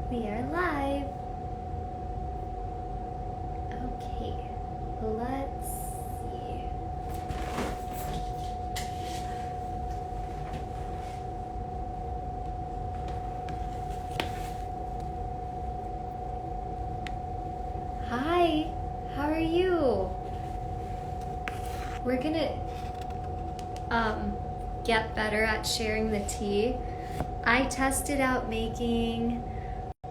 We are live. Okay, let's see. Hi, how are you? We're gonna um get better at sharing the tea. I tested out making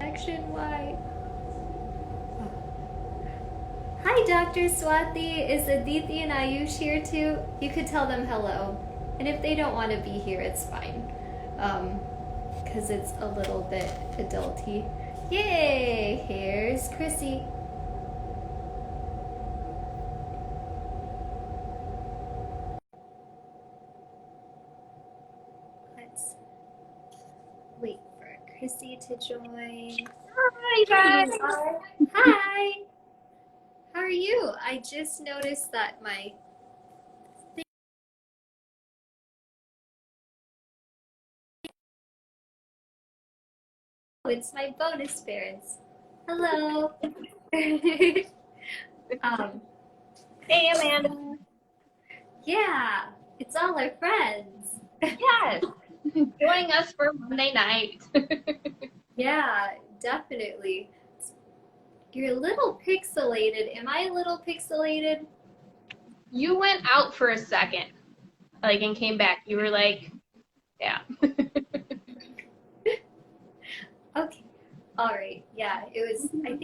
section Y. Hi, Dr. Swati. Is Aditi and Ayush here too? You could tell them hello. And if they don't want to be here, it's fine. Because it's a little bit adulty. Yay! Here's Chrissy. Let's wait for Chrissy to join. Hi There guys. you are. Hi! How are you? I just noticed that my it's my bonus parents. Hello. um, Hey Amanda. yeah, it's all our friends. Yes. Joining us for Monday night. Yeah, definitely. You're a little pixelated. Am I a little pixelated? You went out for a second, and came back. You were like, yeah. Okay. All right. Yeah, it was I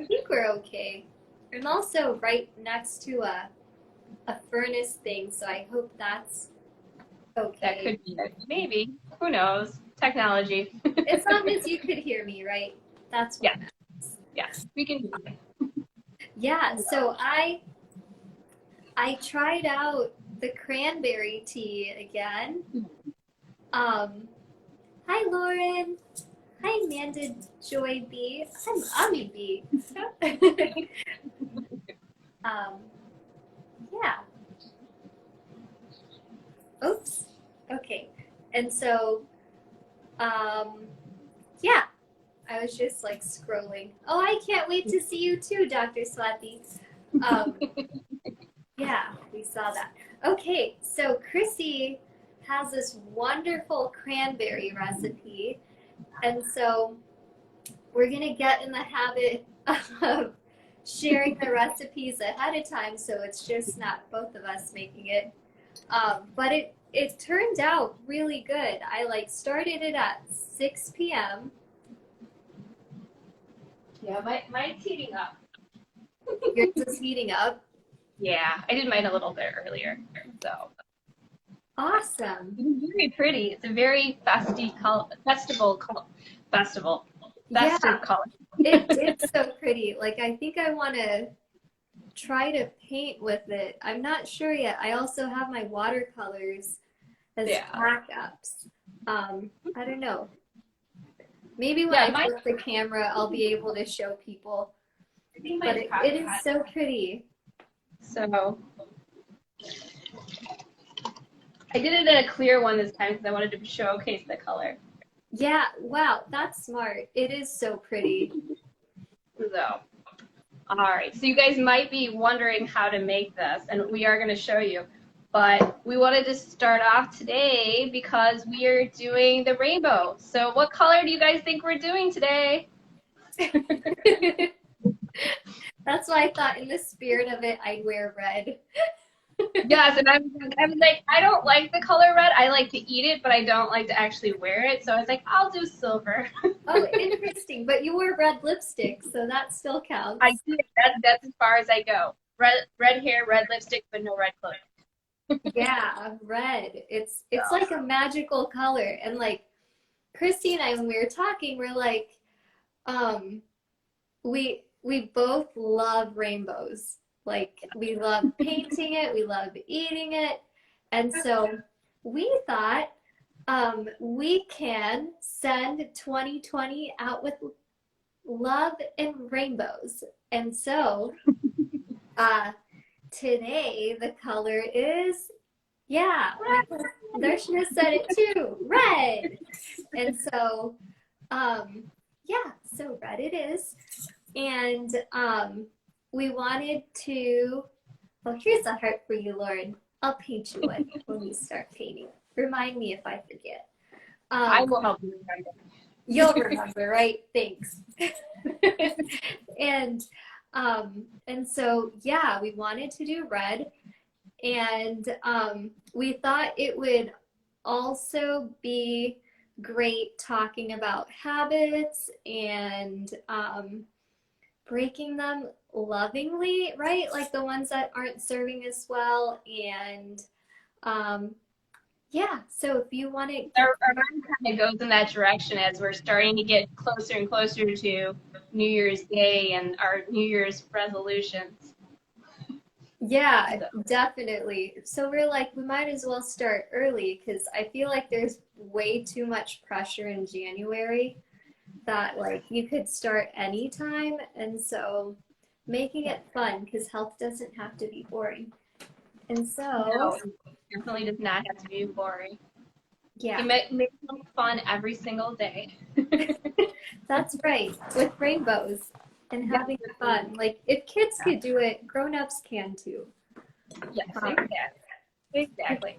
think we're okay. I'm also right next to a furnace thing, so I hope that's That okay. could be it. Maybe. Who knows? Technology. As long as you could hear me, right? That's what Yes, matters. yes. We can do it. Yeah, so I tried out the cranberry tea again. Um, hi Lauren. Hi Amanda Joy B. I'm Amee Bee. um, yeah. Oops. Okay. And so, um, yeah, I was just like scrolling. Oh, I can't wait to see you too, Dr. Swati. Um, yeah, we saw that. Okay, so Chrissy has this wonderful cranberry recipe. And so we're going to get in the habit of sharing the recipes ahead of time so it's just not both of us making it. But it turned out really good. I like started it at 6 p.m. Yeah, mine's heating up. Yours is heating up. Yeah, I did mine a little bit earlier. So Awesome. it's very pretty. It's a very festival. Yeah, Festive color. it did so pretty. Like I think I want to try to paint with it. I'm not sure yet. I also have my watercolors as Yeah. backups. I don't know. Maybe when Yeah, I mine flip the camera, I'll be able to show people. I think But mine's it past is that. so pretty. So I did it in a clear one this time because I wanted to showcase the color. Yeah, wow, that's smart. It is so pretty. So, all right. So you guys might be wondering how to make this, and we are going to show you. But we wanted to start off today because we are doing the rainbow. So what color do you guys think we're doing today? That's why I thought in the spirit of it, I'd wear red. Yes, and I was like, I don't like the color red. I like to eat it, but I don't like to actually wear it. So I was like, I'll do silver. Oh, interesting. But you wore red lipstick, so that still I counts. did. That's as far as I go. Red hair, red lipstick, but no red clothing. Yeah, red. It's So, like a magical color. And like Christy and I, when we were talking, we're like, um, we both love rainbows. Like we love painting it, we love eating it. And so we thought we can send 2020 out with love and rainbows. And so uh, today the color is, yeah, my Darshana said it too, red. And so Yeah, so red it is. And we wanted to, well, here's a heart for you, Lauren. I'll paint you one when we start painting. Remind me if I forget. I will help you remember. You'll remember, right? Thanks. and so yeah, we wanted to do red, and we thought it would also be great talking about habits and breaking them lovingly, right? Like the ones that aren't serving us well. And yeah, so if you want to. Our mind kind of goes in that direction as we're starting to get closer and closer to New Year's Day and our New Year's resolutions. Yeah, definitely. So we're like, we might as well start early because I feel like there's way too much pressure in January that like you could start anytime. And so making it fun because health doesn't have to be boring. And so, No, it definitely does not have to be boring. yeah. You make it fun every single day. That's right, with rainbows and having fun. Like if kids could do it, grown-ups can too. Yes, exactly.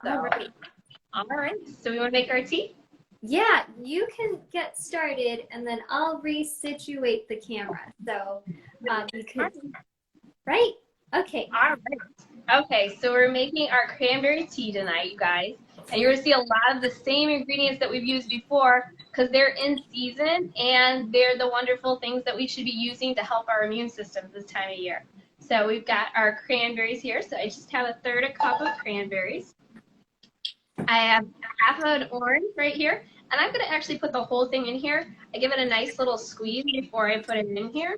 So, All right. So we want to make our tea? Yeah, you can get started and then I'll resituate the camera. So you could, right? Okay. All right. Okay, so we're making our cranberry tea tonight, you guys. And you're going to see a lot of the same ingredients that we've used before because they're in season and they're the wonderful things that we should be using to help our immune system this time of year. So we've got our cranberries here. So I just have a third a cup of cranberries. I have half an orange right here. And I'm going to actually put the whole thing in here. I give it a nice little squeeze before I put it in here.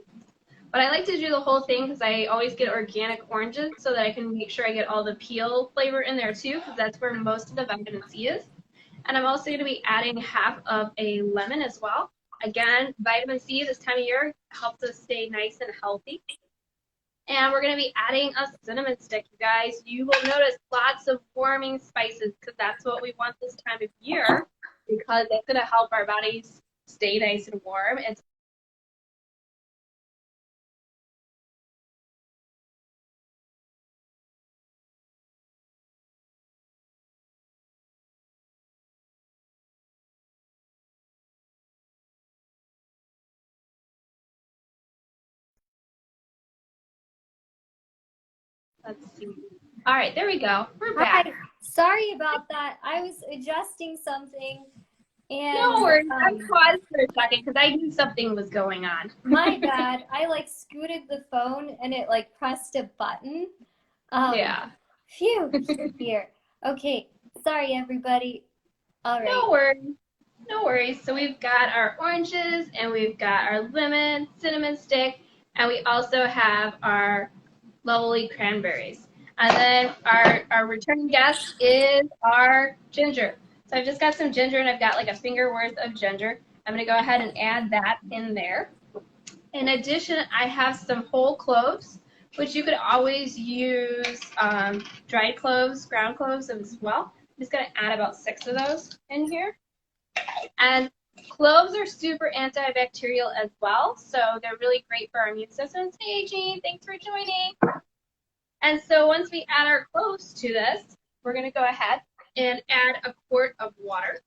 But I like to do the whole thing because I always get organic oranges so that I can make sure I get all the peel flavor in there too because that's where most of the vitamin C is. And I'm also going to be adding half of a lemon as well. Again, vitamin C this time of year helps us stay nice and healthy. And we're going to be adding a cinnamon stick, you guys. You will notice lots of warming spices because that's what we want this time of year because it's going to help our bodies stay nice and warm. And let's see. All right, there we go. We're back. Hi. Sorry about that. I was adjusting something and No worries. I paused for a second because I knew something was going on. my bad. I like scooted the phone and it like pressed a button. Yeah. Phew, here. Okay. Sorry, everybody. All right. No worries. No worries. So we've got our oranges and we've got our lemon, cinnamon stick, and we also have our lovely cranberries. And then our returning guest is our ginger. So I've just got some ginger and I've got like a finger worth of ginger. I'm going to go ahead and add that in there. In addition, I have some whole cloves, which you could always use dried cloves, ground cloves as well. I'm just going to add about 6 of those in here. And cloves are super antibacterial as well, so they're really great for our immune system. Hey, Jean, thanks for joining. And so once we add our cloves to this, we're going to go ahead and add a quart of water.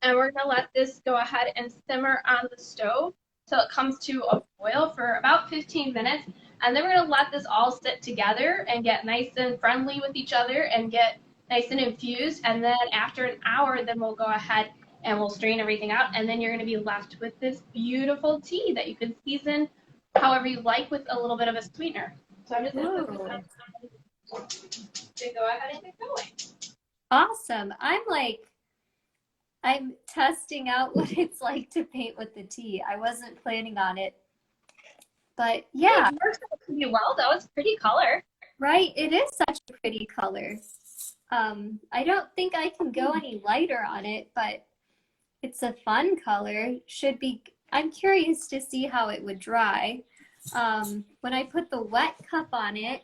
And we're going to let this go ahead and simmer on the stove till it comes to a boil for about 15 minutes. And then we're going to let this all sit together and get nice and friendly with each other and get nice and infused. And then after an hour, then we'll go ahead and we'll strain everything out. And then you're going to be left with this beautiful tea that you can season however you like with a little bit of a sweetener. So I'm just going to put this on to go ahead and get going. Awesome. I'm testing out what it's like to paint with the tea. I wasn't planning on it. But yeah. It works out pretty well, though. It's pretty color. Right. It is such a pretty color. I don't think I can go any lighter on it, but it's a fun color. I'm curious to see how it would dry. When I put the wet cup on it,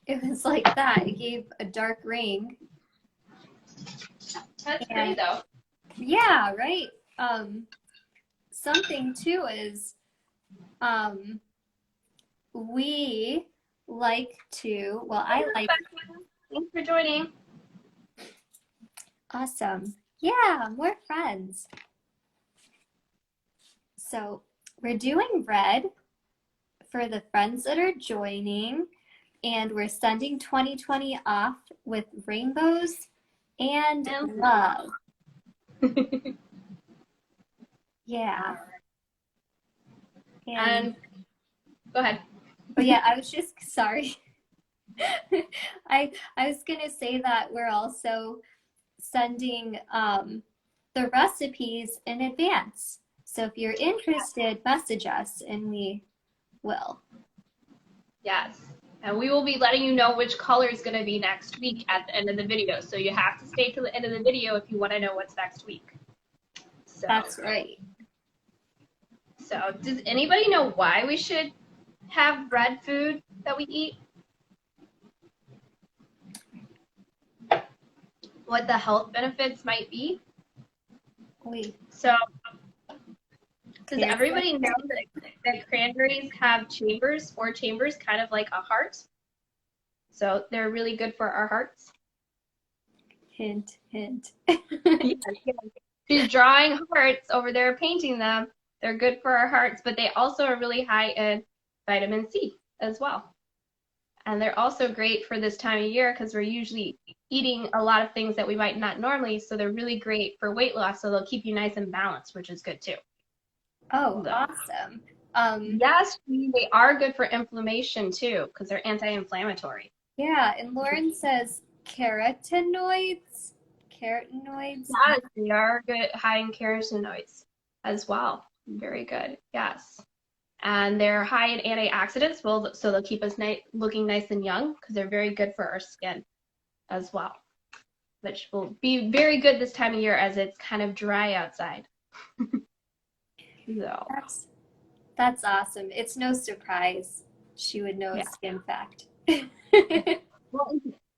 it was like that. It gave a dark ring. That's pretty, though. Yeah, right. Something too is we like to, well, I like, Thanks for joining. awesome. Yeah, more friends. So we're doing red for the friends that are joining, and we're sending 2020 off with rainbows and love. Yeah. And go ahead. Oh yeah, I was just sorry. I was gonna say that we're also sending the recipes in advance. So if you're interested, message us and we will. Yes. And we will be letting you know which color is going to be next week at the end of the video. So you have to stay to the end of the video if you want to know what's next week. So, That's right. So does anybody know why we should have red food that we eat? What the health benefits might be? Wait. So does everybody know that cranberries have chambers, 4 chambers, kind of like a heart? So they're really good for our hearts. Hint, hint. She's drawing hearts over there, painting them. They're good for our hearts, but they also are really high in vitamin C as well. And they're also great for this time of year because we're usually eating a lot of things that we might not normally, so they're really great for weight loss, so they'll keep you nice and balanced, which is good too. Oh, So, awesome. yes, they are good for inflammation too because they're anti-inflammatory. Yeah, and Lauren says carotenoids. Carotenoids. Yes, they are good, high in carotenoids as well. Very good, yes. And they're high in antioxidants, so they'll keep us looking nice and young because they're very good for our skin as well, which will be very good this time of year as it's kind of dry outside. So. That's awesome. It's no surprise she would know a skin fact.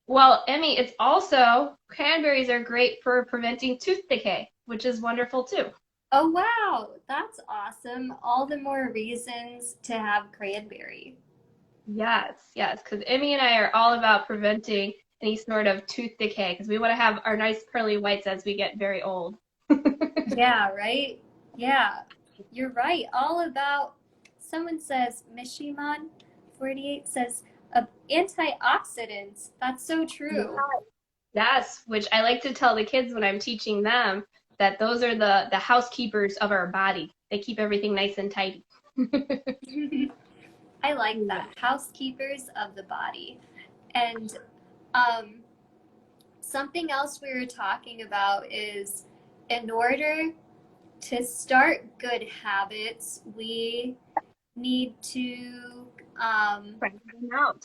Well, Emmy, it's also, cranberries are great for preventing tooth decay, which is wonderful too. Oh, wow. That's awesome. All the more reasons to have cranberry. Yes, yes, because Emmy and I are all about preventing any sort of tooth decay because we want to have our nice pearly whites as we get very old. Yeah, right? Yeah, you're right. All about, someone says, Mishiman 48 says, antioxidants. That's so true. Yes, which I like to tell the kids when I'm teaching them that those are the housekeepers of our body. They keep everything nice and tidy. I like that. Housekeepers of the body. And something else we were talking about is in order to start good habits, we need to Crowd them out.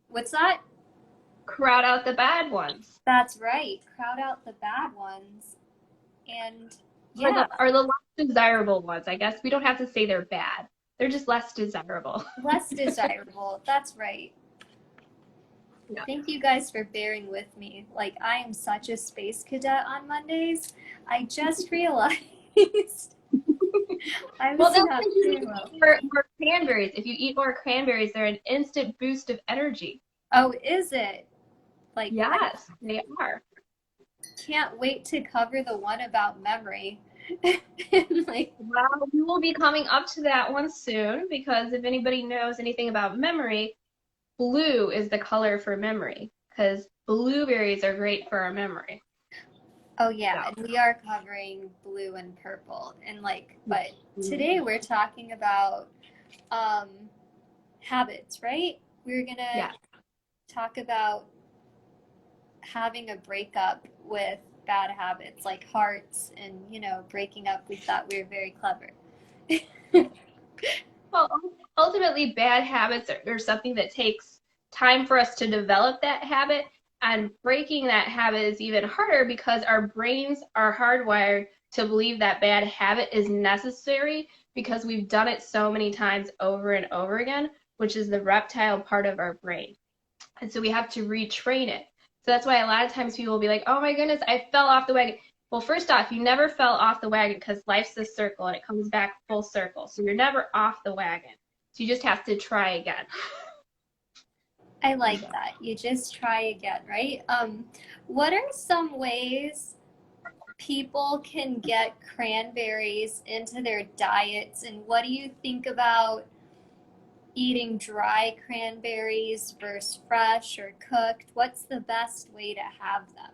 What's that? Crowd out the bad ones. That's right. Crowd out the bad ones. And yeah. Or the less desirable ones. I guess we don't have to say they're bad. They're just less desirable. Less desirable. That's right. Yeah. Thank you guys for bearing with me. Like, I am such a space cadet on Mondays. I just realized I was not doing well. More cranberries. If you eat more cranberries, they're an instant boost of energy. Oh, is it? Like, yes, they are. Can't wait to cover the one about memory. Well, we will be coming up to that one soon because if anybody knows anything about memory, blue is the color for memory because blueberries are great for our memory. Oh yeah, and we are covering blue and purple, and but today we're talking about habits, right? We're gonna talk about having a breakup with bad habits like hearts and breaking up. We thought we were very clever. Well, ultimately bad habits are something that takes time for us to develop that habit, and breaking that habit is even harder because our brains are hardwired to believe that bad habit is necessary because we've done it so many times over and over again, which is the reptile part of our brain. And so we have to retrain it. So that's why a lot of times people will be like, oh my goodness, I fell off the wagon. Well, first off, you never fell off the wagon because life's a circle and it comes back full circle. So you're never off the wagon. So you just have to try again. I like that. You just try again, right? What are some ways people can get cranberries into their diets, and what do you think about eating dry cranberries versus fresh or cooked? What's the best way to have them?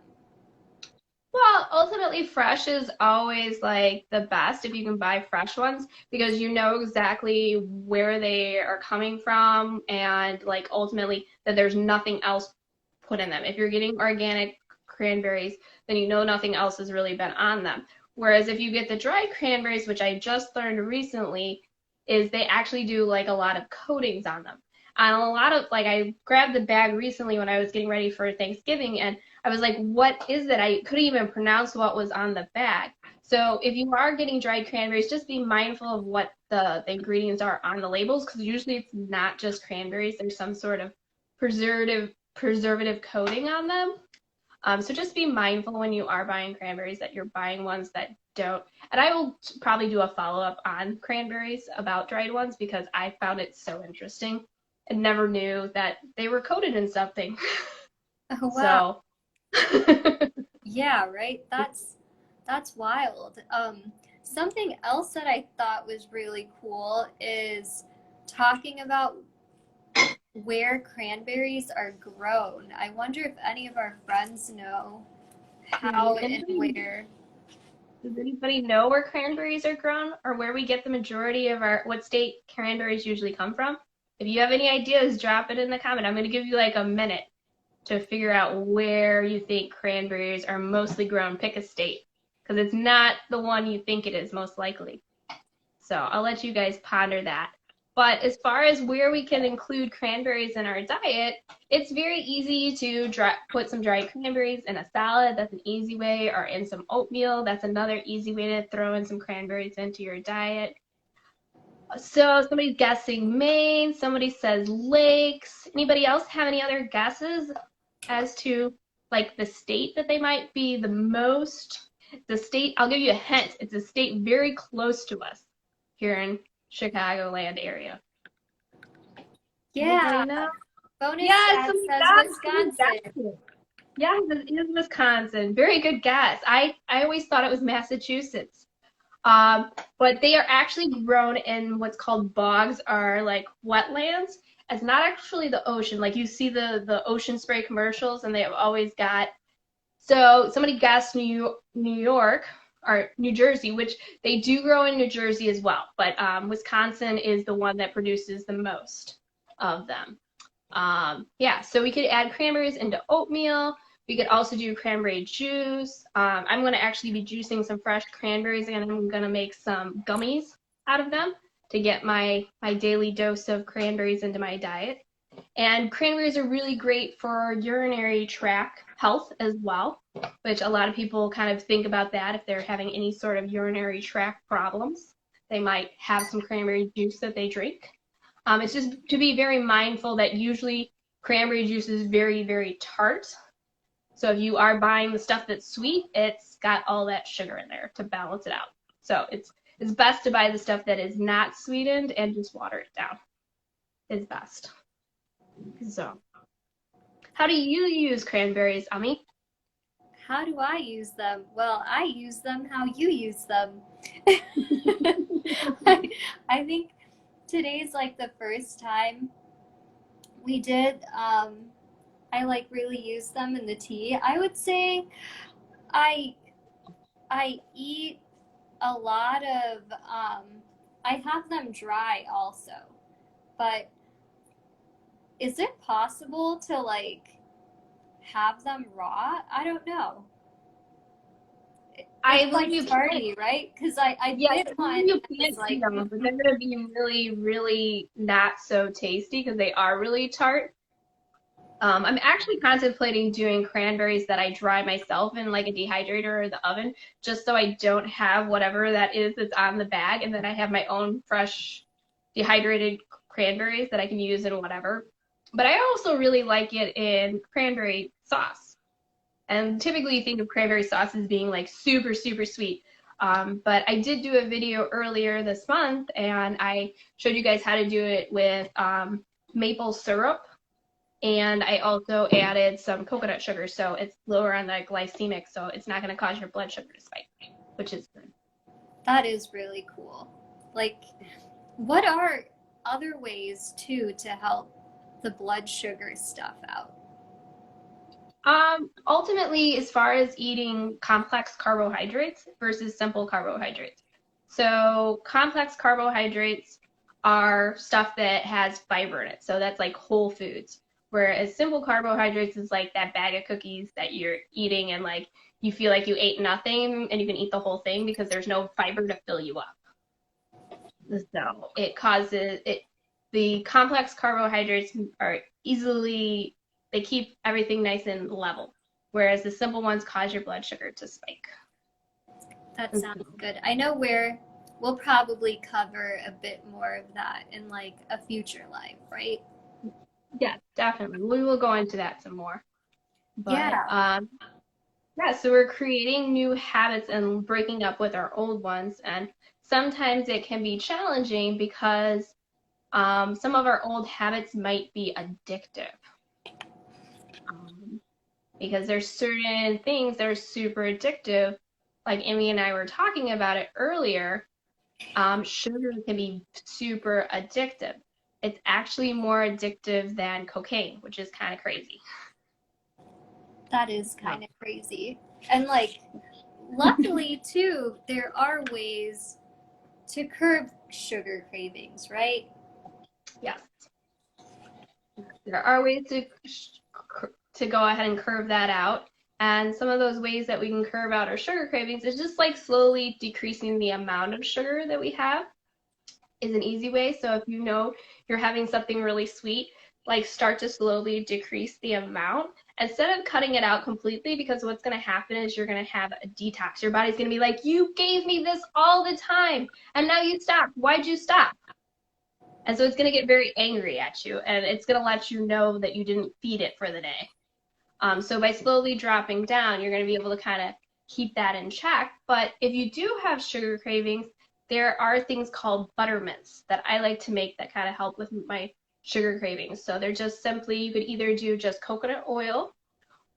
Well, ultimately, fresh is always like the best if you can buy fresh ones because you know exactly where they are coming from and like ultimately that there's nothing else put in them. If you're getting organic cranberries, then you know nothing else has really been on them. Whereas if you get the dry cranberries, which I just learned recently, is they actually do like a lot of coatings on them. And a lot of like I grabbed the bag recently when I was getting ready for Thanksgiving and I was like, what is it? I couldn't even pronounce what was on the bag. So if you are getting dried cranberries, just be mindful of what the ingredients are on the labels because usually it's not just cranberries. There's some sort of preservative coating on them. So just be mindful when you are buying cranberries that you're buying ones that don't. And I will probably do a follow-up on cranberries about dried ones because I found it so interesting and never knew that they were coated in something. Oh wow. So Yeah, right? That's wild. Something else that I thought was really cool is talking about where cranberries are grown. I wonder if any of our friends know how and where. Does anybody know where cranberries are grown or where we get the majority of what state cranberries usually come from? If you have any ideas, drop it in the comment. I'm going to give you like a minute to figure out where you think cranberries are mostly grown. Pick a state because it's not the one you think it is most likely. So I'll let you guys ponder that. But as far as where we can include cranberries in our diet, it's very easy to put some dried cranberries in a salad. That's an easy way, or in some oatmeal. That's another easy way to throw in some cranberries into your diet. So somebody's guessing Maine. Somebody says lakes. Anybody else have any other guesses as to like the state that they might be the most? The state, I'll give you a hint. It's a state very close to us here in Chicagoland area. Yeah, Anybody know? bonus Yes, stat says Wisconsin. Yes, it is Wisconsin. Very good guess. I always thought it was Massachusetts. But they are actually grown in what's called bogs or like wetlands. It's not actually the ocean. Like you see the ocean spray commercials and they have always got. So somebody guessed New York or New Jersey, which they do grow in New Jersey as well. But Wisconsin is the one that produces the most of them. Yeah, so we could add cranberries into oatmeal. We could also do cranberry juice. I'm going to actually be juicing some fresh cranberries and I'm going to make some gummies out of them to get my daily dose of cranberries into my diet. And cranberries are really great for urinary tract health as well, which a lot of people kind of think about that if they're having any sort of urinary tract problems. They might have some cranberry juice that they drink. It's just to be very mindful that usually cranberry juice is very, very tart. So if you are buying the stuff that's sweet, it's got all that sugar in there to balance it out. So it's best to buy the stuff that is not sweetened and just water it down is best. So how do you use cranberries, Amee? How do I use them? Well, I use them how you use them. I think today's like the first time we did I like really use them in the tea. I would say I eat a lot of I have them dry also. But is it possible to like have them raw? I don't know. I It's like believe you tardy, right? Because I Yes, did one you that can't was see like them, but they're gonna be really, really not so tasty because they are really tart. I'm actually contemplating doing cranberries that I dry myself in like a dehydrator or the oven, just so I don't have whatever that is that's on the bag, and then I have my own fresh dehydrated cranberries that I can use in whatever. But I also really like it in cranberry sauce And typically you think of cranberry sauce as being like super, super sweet. But I did do a video earlier this month and I showed you guys how to do it with maple syrup. And I also added some coconut sugar, so it's lower on the glycemic, so it's not going to cause your blood sugar to spike, which is good. That is really cool. Like, what are other ways too to help the blood sugar stuff out? Ultimately, as far as eating complex carbohydrates versus simple carbohydrates. So complex carbohydrates are stuff that has fiber in it. So that's like whole foods. Whereas simple carbohydrates is like that bag of cookies that you're eating and like you feel like you ate nothing and you can eat the whole thing because there's no fiber to fill you up. So it causes it, the complex carbohydrates are easily, they keep everything nice and level, whereas the simple ones cause your blood sugar to spike. That sounds good. I know we'll probably cover a bit more of that in like a future live, right? Yeah, definitely. We will go into that some more. But Yeah. yeah, so we're creating new habits and breaking up with our old ones. And sometimes it can be challenging because some of our old habits might be addictive. Because there's certain things that are super addictive. Like Amee and I were talking about it earlier, sugar can be super addictive. It's actually more addictive than cocaine, which is kind of crazy. That is kind of crazy. And like, luckily too, there are ways to curb sugar cravings, right? Yes. There are ways to go ahead and curve that out. And some of those ways that we can curve out our sugar cravings is just like slowly decreasing the amount of sugar that we have is an easy way. So if you know you're having something really sweet, like start to slowly decrease the amount instead of cutting it out completely, because what's going to happen is you're going to have a detox. Your body's going to be like, you gave me this all the time and now you stopped. Why'd you stop? And so it's going to get very angry at you and it's going to let you know that you didn't feed it for the day. So by slowly dropping down, you're going to be able to kind of keep that in check. But if you do have sugar cravings, there are things called butter mints that I like to make that kind of help with my sugar cravings. So they're just simply, you could either do just coconut oil,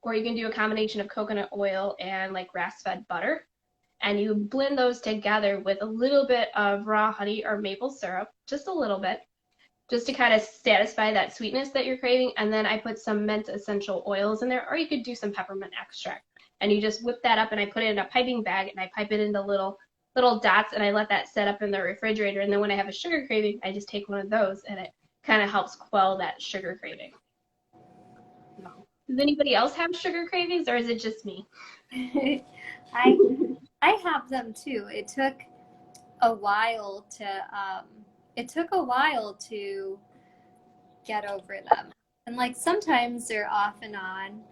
or you can do a combination of coconut oil and like grass-fed butter. And you blend those together with a little bit of raw honey or maple syrup, just a little bit, just to kind of satisfy that sweetness that you're craving. And then I put some mint essential oils in there, or you could do some peppermint extract. And you just whip that up and I put it in a piping bag and I pipe it into little dots and I let that set up in the refrigerator. And then when I have a sugar craving, I just take one of those and it kind of helps quell that sugar craving. Does anybody else have sugar cravings or is it just me? I have them too. It took a while to get over them. And like sometimes they're off and on,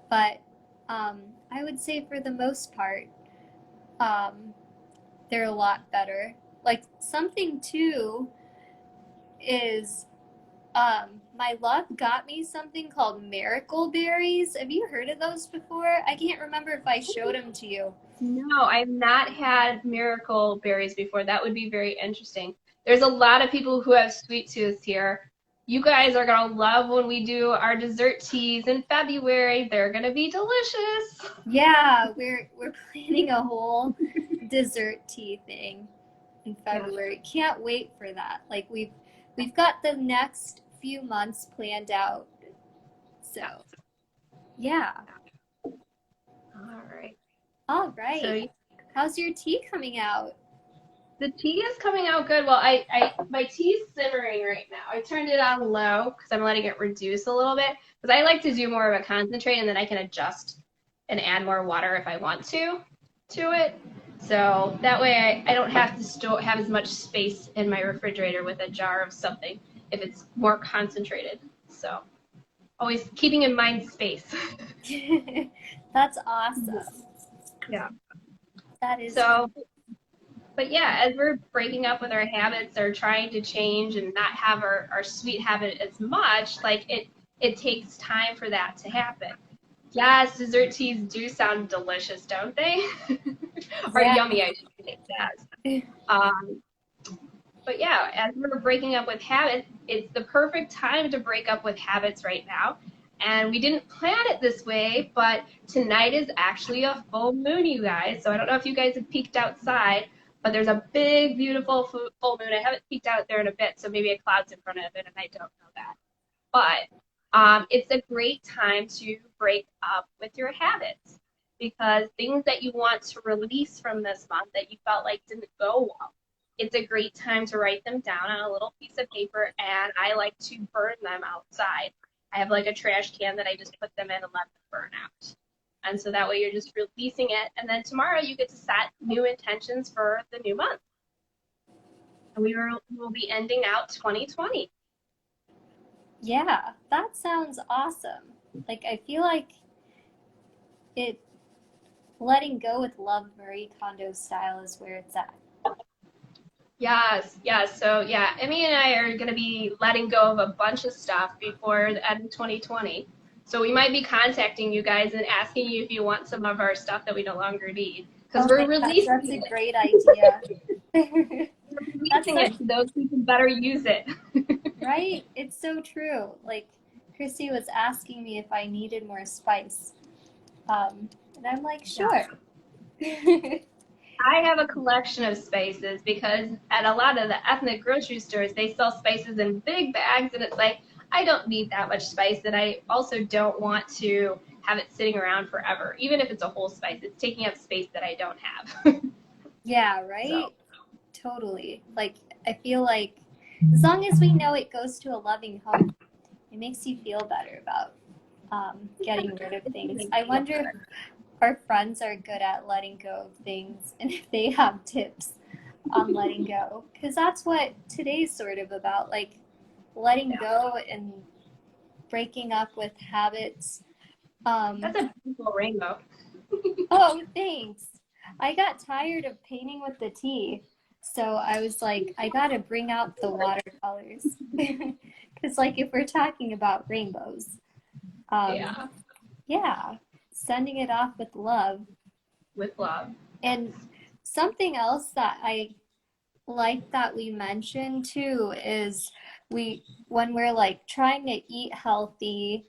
but I would say for the most part, they're a lot better. Like something too is my love got me something called miracle berries. Have you heard of those before? I can't remember if I showed them to you. No, I've not had miracle berries before. That would be very interesting. There's a lot of people who have sweet tooth here. You guys are going to love when we do our dessert teas in February. They're going to be delicious. Yeah, we're planning a whole dessert tea thing in February. Can't wait for that. Like we've got the next few months planned out. So, yeah. All right. So how's your tea coming out? the tea is coming out good. Well, my tea's simmering right now. I turned it on low because I'm letting it reduce a little bit because I like to do more of a concentrate and then I can adjust and add more water if I want to it. So that way I don't have to have as much space in my refrigerator with a jar of something if it's more concentrated. So always keeping in mind space. That's awesome. Yeah. That is so. But yeah, as we're breaking up with our habits or trying to change and not have our sweet habit as much, like it takes time for that to happen. Yes, dessert teas do sound delicious, don't they? Or Yeah. yummy, I should say. Yes. Um, but yeah, as we're breaking up with habits, it's the perfect time to break up with habits right now. And we didn't plan it this way, but tonight is actually a full moon, you guys. So I don't know if you guys have peeked outside, but there's a big, beautiful full moon. I haven't peeked out there in a bit, so maybe a cloud's in front of it, and I don't know that. But it's a great time to break up with your habits because things that you want to release from this month that you felt like didn't go well, it's a great time to write them down on a little piece of paper, and I like to burn them outside. I have like a trash can that I just put them in and let them burn out. And so that way you're just releasing it, and then tomorrow you get to set new intentions for the new month. And will be ending out 2020. Yeah, that sounds awesome. Like, I feel like it letting go with love, Marie Kondo style, is where it's at. Yes, yes. So yeah, Emmy and I are going to be letting go of a bunch of stuff before the end of 2020. So we might be contacting you guys and asking you if you want some of our stuff that we no longer need because Oh we're my gosh, releasing that's a it. great idea. We're That's releasing so, it to those who can better use it. right? It's so true. Like, Chrissy was asking me if I needed more spice. And I'm like, sure. I have a collection of spices because at a lot of the ethnic grocery stores, they sell spices in big bags, and it's like, I don't need that much spice, and I also don't want to have it sitting around forever. Even if it's a whole spice, it's taking up space that I don't have. Yeah, right? Totally. Like, I feel like as long as we know it goes to a loving home, it makes you feel better about getting rid of things. I wonder if our friends are good at letting go of things and if they have tips on letting go. Because that's what today's sort of about, like letting go and breaking up with habits. That's a beautiful rainbow. Oh, thanks. I got tired of painting with the tea. So I was like, I gotta bring out the watercolors. Because, like, if we're talking about rainbows, Yeah, yeah, sending it off with love. with love. And something else that I like that we mentioned too is when we're like trying to eat healthy,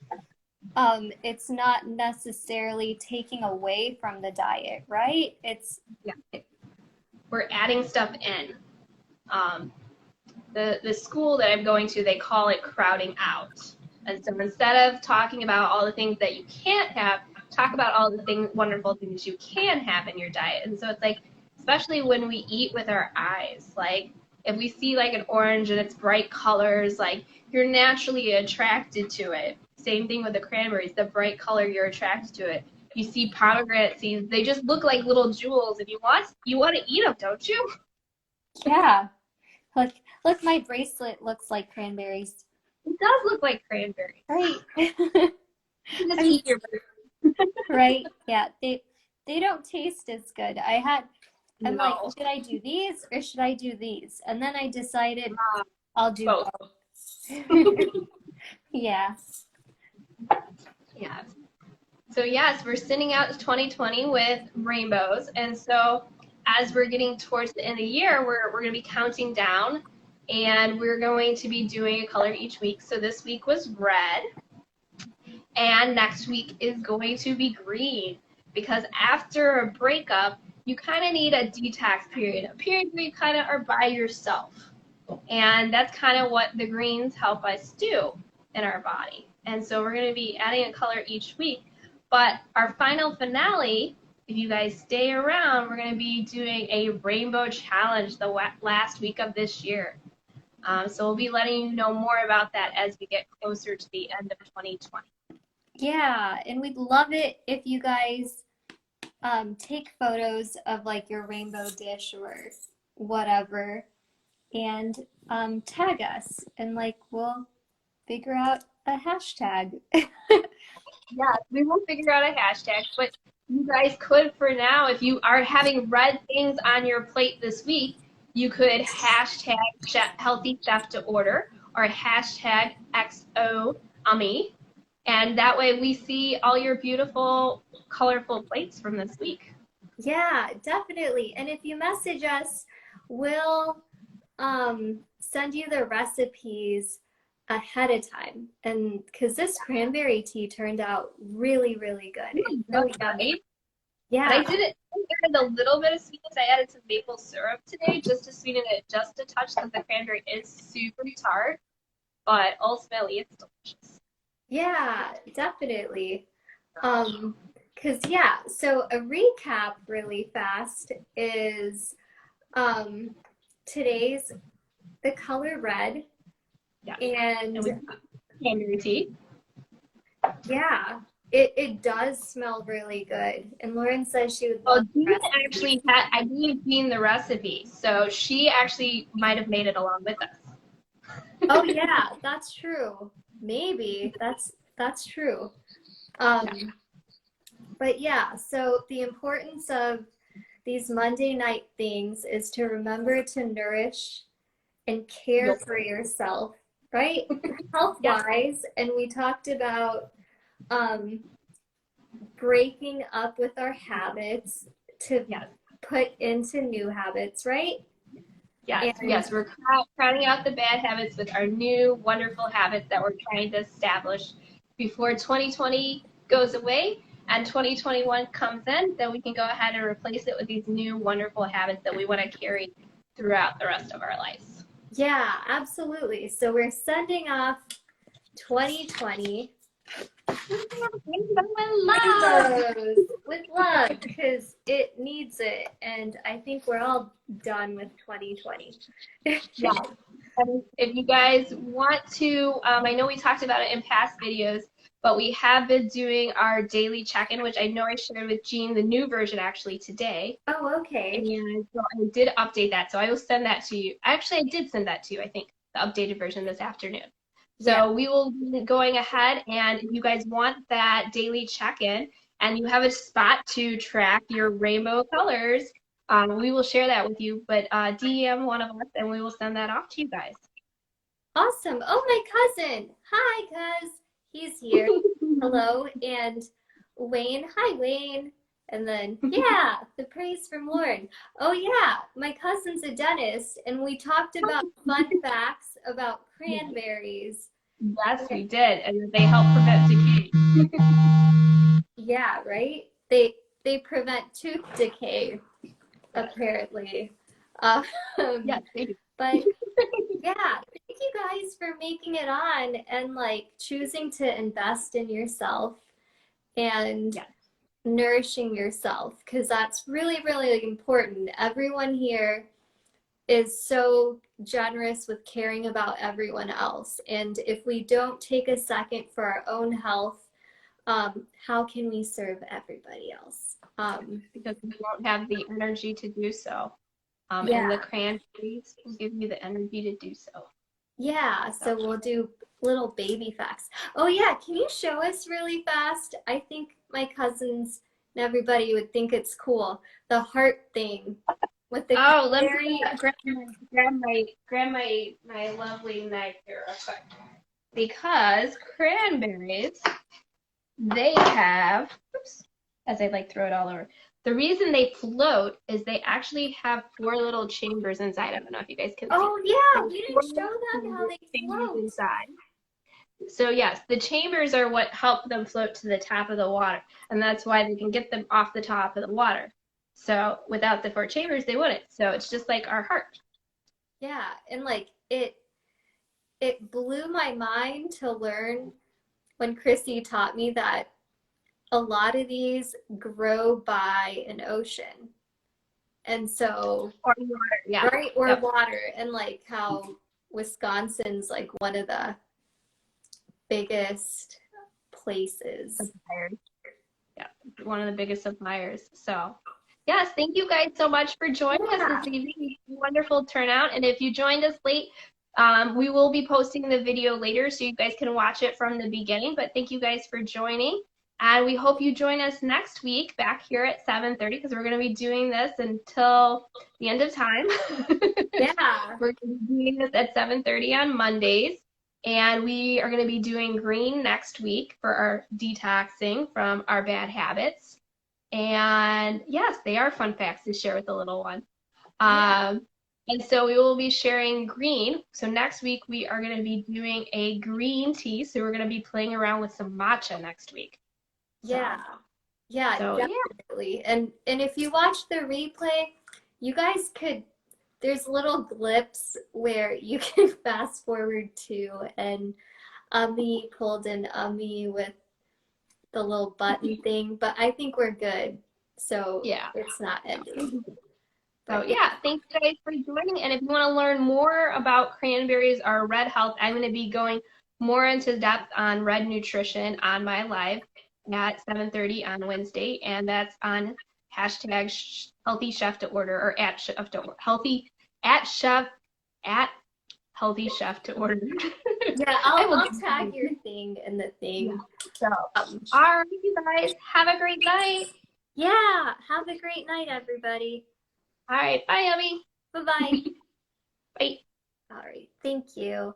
it's not necessarily taking away from the diet, right? It's Yeah, we're adding stuff in. Um, the school that I'm going to, they call it crowding out. And so instead of talking about all the things that you can't have, talk about all the wonderful things you can have in your diet. And so it's like, especially when we eat with our eyes, like if we see like an orange and it's bright colors, like you're naturally attracted to it. Same thing with the cranberries, the bright color, you're attracted to it. You see pomegranate seeds, they just look like little jewels, and you want to eat them, don't you? yeah. Like, look, my bracelet looks like cranberries. It does look like cranberries. Right. You just eat your Right. Yeah. They don't taste as good. I'm like, no. should I do these or should I do these? And then I decided I'll do Both. both. Yeah. Yes. So yes, we're sending out 2020 with rainbows, and so as we're getting towards the end of the year, we're going to be counting down, and we're going to be doing a color each week. So this week was red, and next week is going to be green, because after a breakup, you kind of need a detox period, a period where you kind of are by yourself, and that's kind of what the greens help us do in our body. And so we're going to be adding a color each week. But our final finale, if you guys stay around, we're going to be doing a rainbow challenge the last week of this year. So we'll be letting you know more about that as we get closer to the end of 2020. Yeah. And we'd love it if you guys take photos of like your rainbow dish or whatever and tag us and like we'll figure out a hashtag. Yeah, we will figure out a hashtag, but you guys could, for now, if you are having red things on your plate this week, you could hashtag healthy chef to order or hashtag XO Amee, And that way we see all your beautiful, colorful plates from this week. Yeah, definitely. And if you message us, we'll send you the recipes ahead of time. And because this cranberry tea turned out really, really good. It's so yummy. Right? Yeah. And I did it. I added a little bit of sweetness. I added some maple syrup today just to sweeten it just a touch because the cranberry is super tart. But ultimately, it's delicious. Yeah, definitely. Because yeah, so a recap really fast is today's the color red. Yeah. And with cranberry tea. yeah, it does smell really good. And Lauren says she would Well, love the Jean recipe. actually had, I gave Jean the recipe, so she actually might have made it along with us. Oh yeah, that's true. Maybe that's true. But yeah, so the importance of these Monday night things is to remember to nourish and care for yourself, right? Health wise. And we talked about breaking up with our habits to put into new habits, right? Yes, And yes, we're crowding out the bad habits with our new wonderful habits that we're trying to establish before 2020 goes away and 2021 comes in, then we can go ahead and replace it with these new wonderful habits that we want to carry throughout the rest of our lives. yeah, absolutely. So we're sending off 2020 with love because it needs it. And I think we're all done with 2020. Yeah. If you guys want to, I know we talked about it in past videos, but we have been doing our daily check-in, which I know I shared with Jean, the new version actually today. Oh, okay. And so I did update that, so I will send that to you. Actually, I did send that to you, I think, the updated version this afternoon. So we will be going ahead, and if you guys want that daily check-in, and you have a spot to track your rainbow colors, we will share that with you, but DM one of us, and we will send that off to you guys. Awesome. Oh, my cousin. Hi, cuz. He's here. Hello. And Wayne. Hi, Wayne. And then, yeah, the praise from Lauren. Oh, yeah, my cousin's a dentist, and we talked about fun facts about cranberries. Yes, we did, and they help prevent decay. Yeah, right? They prevent tooth decay, apparently. Yes, they do. But yeah, thank you guys for making it on and like choosing to invest in yourself and nourishing yourself because that's really, really important. Everyone here is so generous with caring about everyone else. And if we don't take a second for our own health, how can we serve everybody else? Because we won't have the energy to do so. And the cranberries will give you the energy to do so. Yeah, so we'll do little baby facts. Oh yeah, can you show us really fast? I think my cousins and everybody would think it's cool. The heart thing with the let me grab my lovely knife here real quick. Because cranberries, they have, as I like throw it all over. The reason they float is they actually have 4 little chambers inside. I don't know if you guys can see. Oh yeah, we didn't show them how they float. Inside. So yes, the chambers are what help them float to the top of the water, and that's why they can get them off the top of the water. So without the 4 chambers, they wouldn't. So it's just like our heart. Yeah, and like it blew my mind to learn when Chrissy taught me that a lot of these grow by an ocean. And so, or water, yeah. Right, or water, and like how Wisconsin's like one of the biggest places. Suppliers. Yeah, one of the biggest suppliers. So, yes, thank you guys so much for joining us this evening. Wonderful turnout. And if you joined us late, we will be posting the video later so you guys can watch it from the beginning. But thank you guys for joining. And we hope you join us next week back here at 7:30 because we're going to be doing this until the end of time. Yeah. We're going to be doing this at 7:30 on Mondays. And we are going to be doing green next week for our detoxing from our bad habits. And yes, they are fun facts to share with the little one. Yeah. And so we will be sharing green. So next week we are going to be doing a green tea. So we're going to be playing around with some matcha next week. Yeah. Yeah, So yeah. definitely. And if you watch the replay, you guys could there's little blips where you can fast forward to, and Amee pulled in Amee with the little button thing, but I think we're good. So Yeah. it's not ending. So But yeah, thanks guys for joining. And if you want to learn more about cranberries or red health, I'm going to be going more into depth on red nutrition on my live at 7:30 on Wednesday, and that's on hashtag healthy chef to order or at chef to order, healthy at chef at healthy chef to order. yeah, I'll tag your thing in the thing. So, all right, you guys, have a great night. Yeah, have a great night, everybody. All right, bye, Amee. Bye-bye. Bye. All right, thank you.